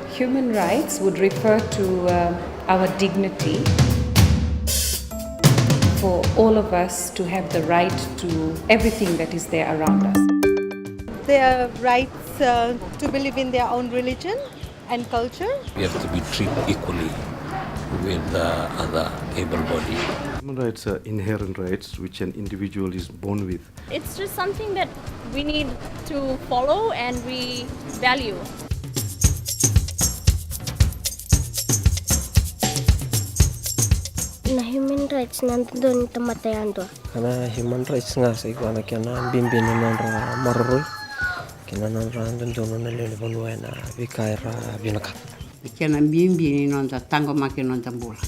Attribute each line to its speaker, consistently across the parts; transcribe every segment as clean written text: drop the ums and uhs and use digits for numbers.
Speaker 1: Human rights would refer to our dignity for all of us to have the right to everything that is there around us.
Speaker 2: Their rights to believe in their own religion and culture.
Speaker 3: We have to be treated equally with other able-bodied.
Speaker 4: Human rights are inherent rights which an individual is born with.
Speaker 5: It's just something that we need to follow and we value.
Speaker 6: Na human rights nandun tamatayan to.
Speaker 7: Kana human rights nga sa ikaw na kena bimbin na ra maruroy. Kena na ra nandun na lele bonwa na bikay ra binaka.
Speaker 8: Kena bimbin non ta tango make non tambula.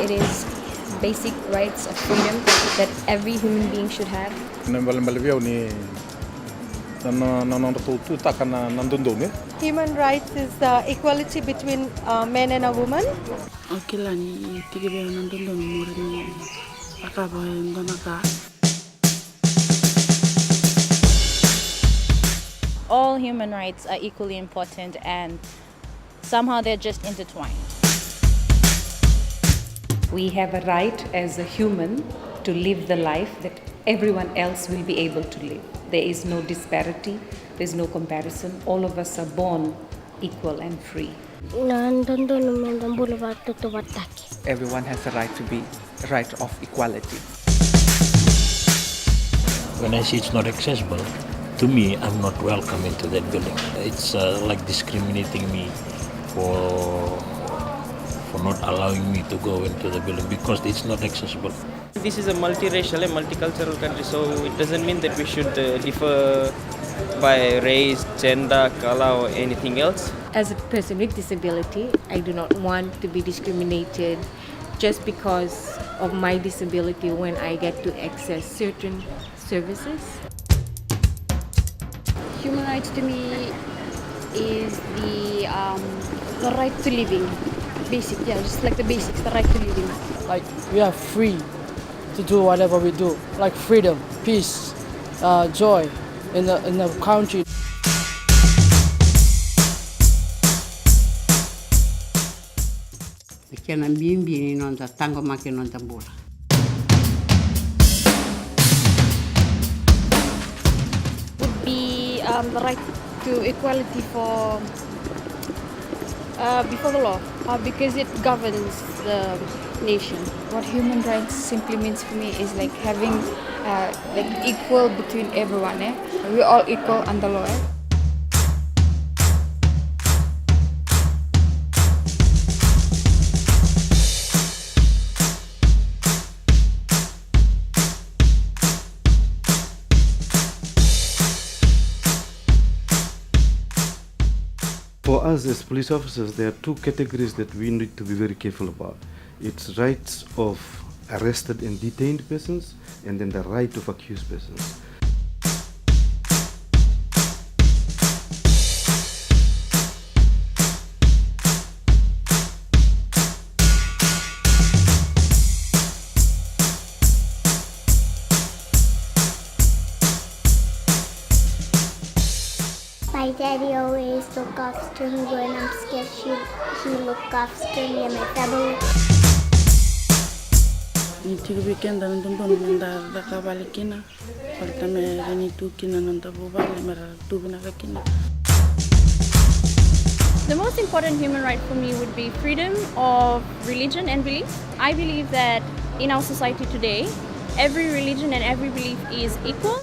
Speaker 9: It is basic rights of freedom that every human being should have.
Speaker 2: Human rights is equality between men and a woman.
Speaker 5: All human rights are equally important and somehow they're just intertwined.
Speaker 1: We have a right as a human to live the life that everyone else will be able to live. There is no disparity, there is no comparison. All of us are born equal and free.
Speaker 10: Everyone has a right of equality.
Speaker 3: When I say it's not accessible, to me, I'm not welcome into that building. It's like discriminating me for not allowing me to go into the building because it's not accessible.
Speaker 11: This is a multiracial and multicultural country, so it doesn't mean that we should differ by race, gender, color or anything else.
Speaker 12: As a person with disability, I do not want to be discriminated just because of my disability when I get to access certain services.
Speaker 9: Human rights to me is the right to living. Basic, yeah, just like the basics, the right to living.
Speaker 13: Like we are free to do whatever we do, like freedom, peace, joy in the country.
Speaker 8: Kena bimbin non ta tango make non tambula.
Speaker 9: Would be the right to equality for before the law, because it governs the nation.
Speaker 12: What human rights simply means for me is like having like equal between everyone. We're all equal under law.
Speaker 4: For us as police officers, there are two categories that we need to be very careful about. It's rights of arrested and detained persons, and then the right of accused persons.
Speaker 6: My daddy always look after me when I'm scared. He look after me and my family.
Speaker 5: The most important human right for me would be freedom of religion and belief. I believe that in our society today, every religion and every belief is equal.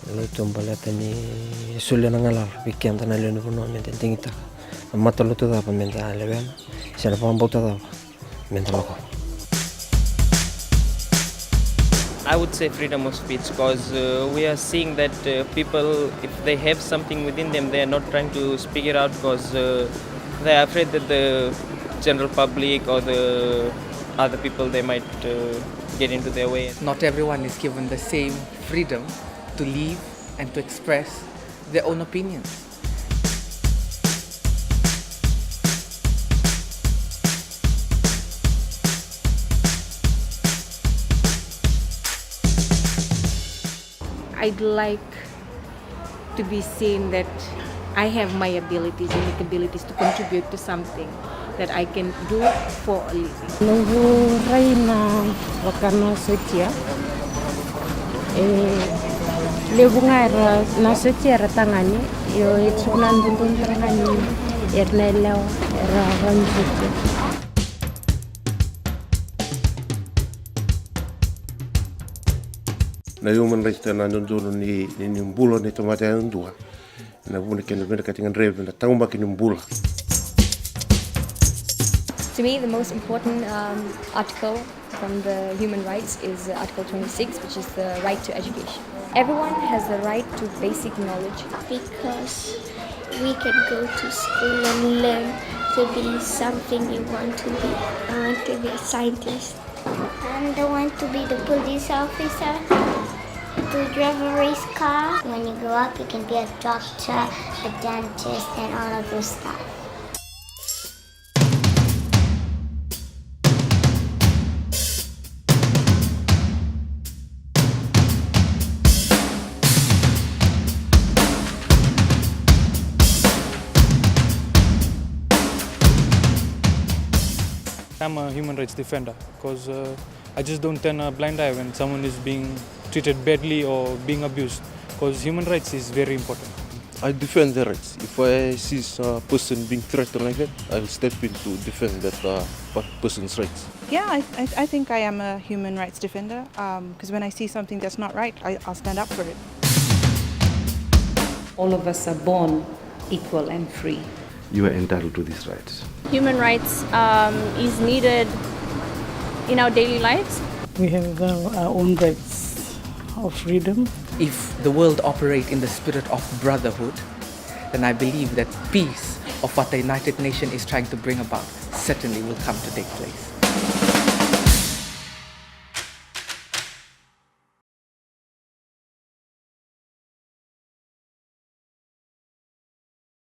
Speaker 11: I would say freedom of speech because we are seeing that people, if they have something within them, they are not trying to speak it out because they are afraid that the general public or the other people, they might get into their way.
Speaker 10: Not everyone is given the same freedom to live and to express their own opinions.
Speaker 12: I'd like to be seen that I have my abilities, unique abilities to contribute to something that I can do for a living.
Speaker 14: Nunggu Raina wakana setia. Lebungaira na setia ratangani yo itsunan dundun trangani ernelo era ranjuti.
Speaker 15: Na human rights na nandun ni bulo ni tomate ndua. Na bune kene bene katingan reve na tangumba kinumbula.
Speaker 16: To me, the most important article from the human rights is Article 26, which is the right to education. Everyone has the right to basic knowledge.
Speaker 6: Because we can go to school and learn to be something you want to be. I want to be a scientist. And I want to be the police officer, to drive a race car. When you grow up, you can be a doctor, a dentist, and all of those stuff.
Speaker 17: I'm a human rights defender because I just don't turn a blind eye when someone is being treated badly or being abused, because human rights is very important.
Speaker 15: I defend the rights. If I see a person being threatened like that, I will step in to defend that person's rights.
Speaker 18: Yeah, I think I am a human rights defender because when I see something that's not right, I'll stand up for it.
Speaker 1: All of us are born equal and free.
Speaker 4: You are entitled to these rights.
Speaker 5: Human rights is needed in our daily lives.
Speaker 13: We have our own rights of freedom.
Speaker 10: If the world operates in the spirit of brotherhood, then I believe that peace of what the United Nations is trying to bring about certainly will come to take place.